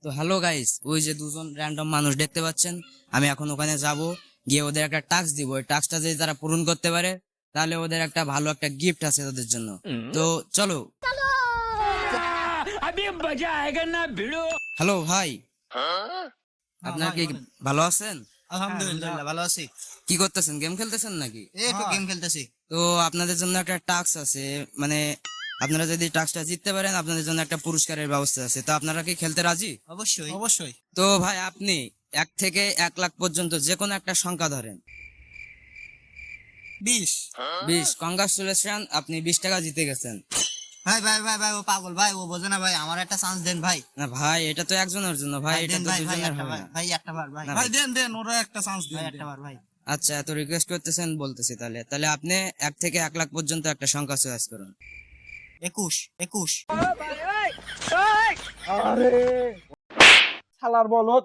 তো hello guys, ওই যে দুজন র্যান্ডম মানুষ দেখতে পাচ্ছেন, আমি এখন ওখানে যাব, গিয়ে ওদের একটা টাস্ক দিব। ওই টাস্কটা যদি তারা পূরণ করতে পারে তাহলে ওদের একটা ভালো একটা গিফট আছে তাদের জন্য। তো চলো। হ্যালো ভাই, আপনার কি ভালো আছেন? আলহামদুলিল্লাহ ভালো আছি। কি করতেছেন, গেম খেলতেছেন নাকি? এই একটু গেম খেলতেছি। তো আপনাদের জন্য একটা টাস্ক আছে, মানে আপনারা যদি টাস্কটা জিততে পারেন আপনাদের জন্য একটা পুরস্কারের ব্যবস্থা আছে। তো আপনারা কি খেলতে রাজি? অবশ্যই অবশ্যই। তো ভাই, আপনি 1 থেকে 1 লাখ পর্যন্ত যে কোনো একটা সংখ্যা ধরেন। 20। 20। কংগ্রাচুলেশন, আপনি 20 টাকা জিতে গেছেন। ভাই ভাই ভাই ভাই ও পাগল ভাই, ও বোঝে না ভাই, আমার একটা চান্স দেন ভাই। না ভাই, এটা তো একজনের জন্য ভাই, এটা দেন তো ভাই, ভাই দুজনের একটা হবে বার, না। ভাই একটা বার ভাই। না ভাই দেন দেন, ওরা একটা চান্স ভাই দেন। একটা বার ভাই। আচ্ছা, এত রিকোয়েস্ট করতেছেন বলতেছি, তাহলে তাহলে আপনি 1 থেকে 1 লাখ পর্যন্ত একটা সংখ্যা চয়েস করুন। 21 21। শালার বলদ।